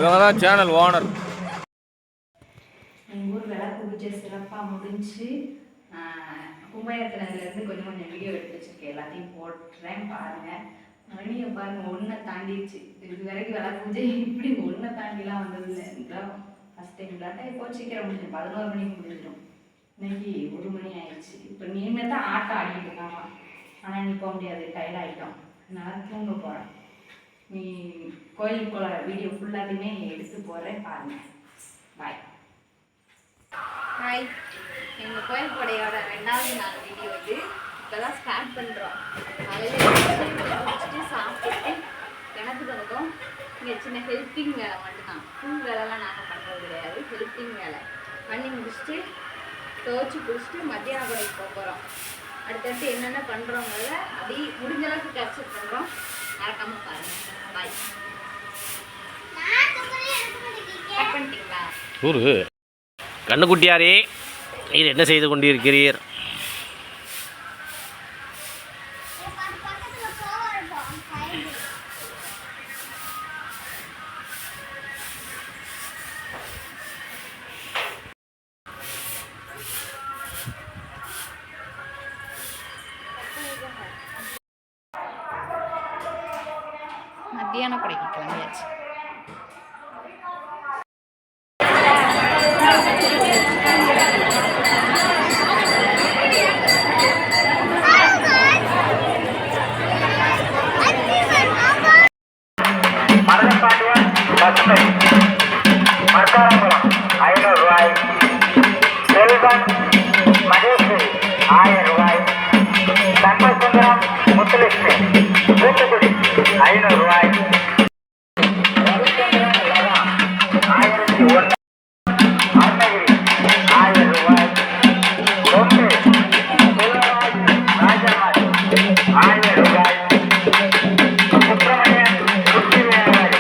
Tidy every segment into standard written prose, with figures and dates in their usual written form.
இவங்க தான் channel owner. எங்கள் ஊர் விளக்கு பூஜை சிறப்பாக முடிஞ்சு கும்பயத்தினதுலேருந்து கொஞ்சம் கொஞ்சம் வீடியோ எடுத்து வச்சுருக்கேன். எல்லாத்தையும் போட்டுறேன் பாருங்கள். மணியை பாருங்கள், ஒன்றை தாண்டிடுச்சு. இது வரைக்கும் விளக்கு பூஜை இப்படி ஒன்றை தாண்டிலாம் வந்ததில்லை. இதுதான் ஃபஸ்ட் டைம். இல்லாட்டா இப்போ சீக்கிரம் முடிஞ்சிடும், 11 மணிக்கு முடிஞ்சிடும். இன்னைக்கு 1 மணி ஆயிடுச்சு. இப்போ நீமே தான் ஆட்டம் ஆடிட்டு இருக்காங்க. ஆனால் நீ போக முடியாது, டயர்ட் ஆகிட்டோம். நான் தூங்க போகிறேன். நீ கோயிலுக்கு போகிற வீடியோ ஃபுல்லாத்தையுமே எடுத்து போகிறேன் பாருங்கள். பாய். ஹாய், எங்கள் கோயில் கொடையோட 2வது நாள் வீடியோ இது. இப்போ தான் ஸ்டார்ட் பண்ணுறோம். காலையில் முடிச்சுட்டு சாப்பிட்டு கிணத்துக்கு வந்தோம். இங்கே சின்ன ஹெல்ப்பிங் வேலை மட்டும்தான். ஃபுல் வேலைலாம் நாங்கள் பண்ணுறது கிடையாது. ஹெல்ப்பிங் வேலை பண்ணி முடிச்சுட்டு துவச்சி குடிச்சிட்டு மத்தியான கொடைக்கு போக போகிறோம். அடுத்தடுத்து என்னென்ன பண்ணுறோங்கிறத அப்படி முடிஞ்ச அளவுக்கு கேப்சர் பண்ணுறோம். மறக்காமல் பாருங்கள். பாய். கட் பண்ணிட்டீங்களா? கண்ணுக்குட்டியாரே, நீர் என்ன செய்து கொண்டிருக்கிறீர்? மத்தியான கொடைக்கு கிளம்பியாச்சு. மர்காரங்குளம் 500 ரூபாய். செல்வன் மகேஸ்வரி 1000 ரூபாய். தர்மசுந்தரம் முத்துலட்சுமி தூத்துக்குடி 500 ரூபாய். 1001 அருணகிரி 1000 ரூபாய். ஒன்று செல்வராஜ் ராஜராஜ் 1000 ரூபாய். சுப்பிரமணியன் குட்டி வியாபாரி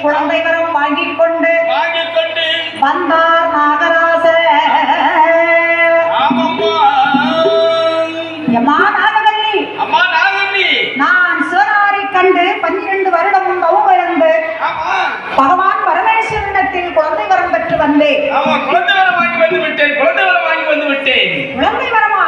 குழந்தை வரம் வாங்கிக் கொண்டு வந்தார் நாகராசர். நான் சிவனாரை கண்டு 12 வருடம் தவம் இருந்து பகவான் பரமேஸ்வரனிடத்தில் குழந்தை வரம் பெற்று வந்தேன். குழந்தை வரம் வாங்கி வந்து விட்டேன். குழந்தை வரமா?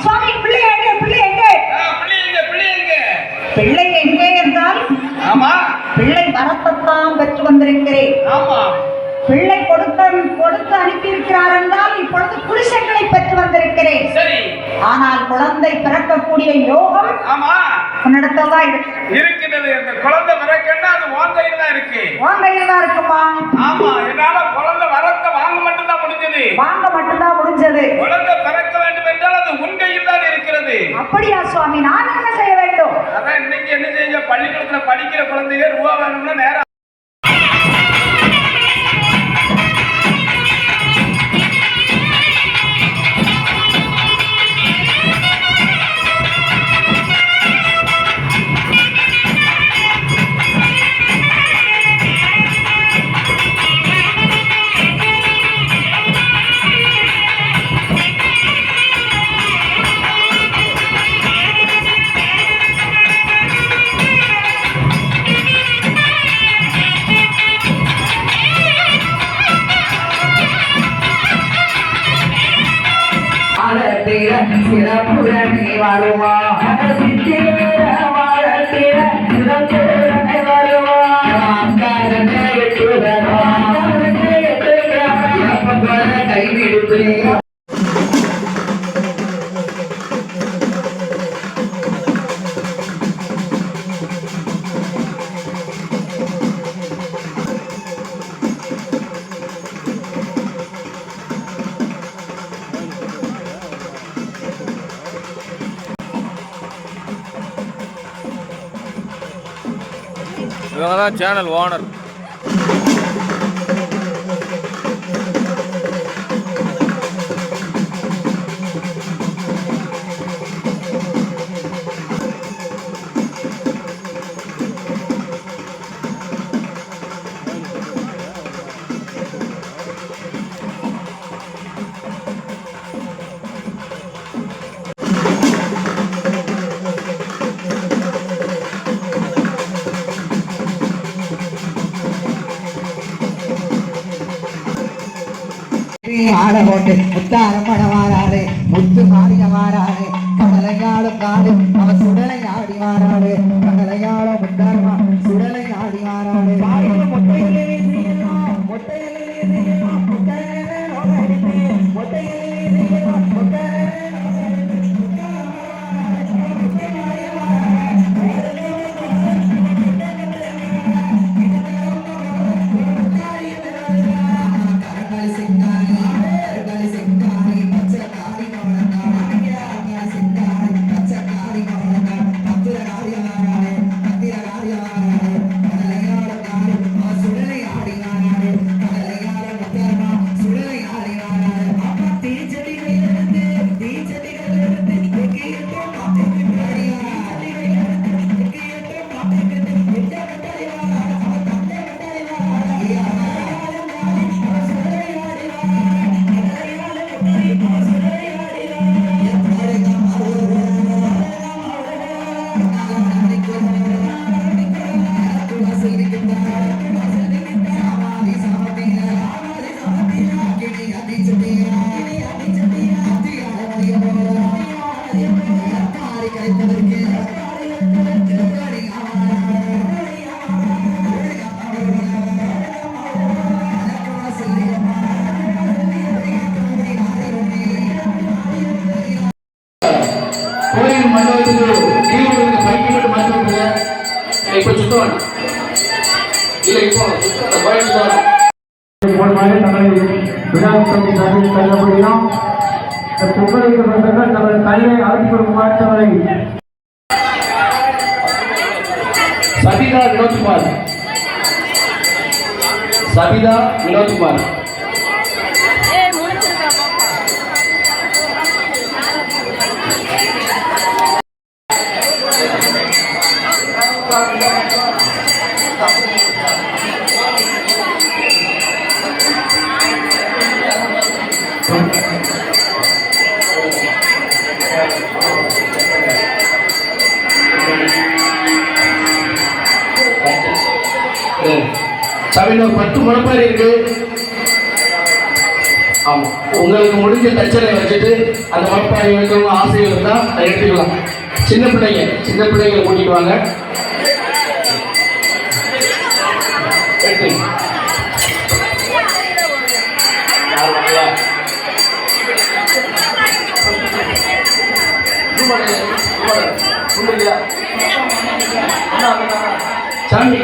சுவாமி, பிள்ளை எங்கே? பிள்ளை எங்கே என்றால் பிள்ளை வரத்தான் பெற்று வந்திருக்கிறேன். பிள்ளை கொடுத்து அனுப்பியிருக்கிறார் என்றால் இப்பொழுது புருஷங்களை பெற்று வந்திருக்கிறேன். ஆனால் குழந்தை பிறக்கக்கூடிய யோகம் உன்னிடத்தில் தான் இருக்கிறது. அந்த குழந்தை பிறக்கன்னா அது உன் கையில தான் இருக்கு. உன் கையில தான் இருக்குமா? என்னால குழந்தை வரத்தை வாங்க மட்டும்தான் முடிஞ்சது. குழந்தை பிறக்க வேண்டும் என்றால் அது உன் கையில் தான் இருக்கிறது. அப்படியா சுவாமி? நான் என்ன செய்ய வேண்டும்? அதான் இன்னைக்கு என்ன செய்ய, பள்ளிக்கூடத்துல படிக்கிற குழந்தைங்க ரூபா வேணும்னா நேரம் சிறப்புடனே வருவா கைவிடுப்பு. இவங்க தான் சேனல் ஓனர். ஆடகோட்டு முத்தாரம்பட வாராடு, முத்து மாறிய வாராடு, கடலையாளும் காடு அவன் சுடலை ஆடி வாராடு, கடலையாளும் முத்தாரமா சுடலை ஆடி வாராடு. மொட்டையிலே கோயில் மண்டபத்துக்கு கீழே பைக்கு மட்டும் மாற்றி விட்டுருங்க. இப்போ சுத்தம் இல்லை, இப்போ சுத்த கோயில் தோறும் சதிகா வினோத்குமார் சபிதா வினோத்குமார். சபையில் ஒரு 10 முளைப்பாரி இருக்கு. ஆமா, உங்களுக்கு முடிஞ்ச தச்சனை வச்சுட்டு அந்த முளைப்பாரி வைக்கணும் ஆசைகள் இருந்தா அதை எடுத்துக்கலாம். சின்ன பிள்ளைங்களை கூட்டிட்டு வாங்க. எடுத்துங்க. யார் வரலையா? சாமி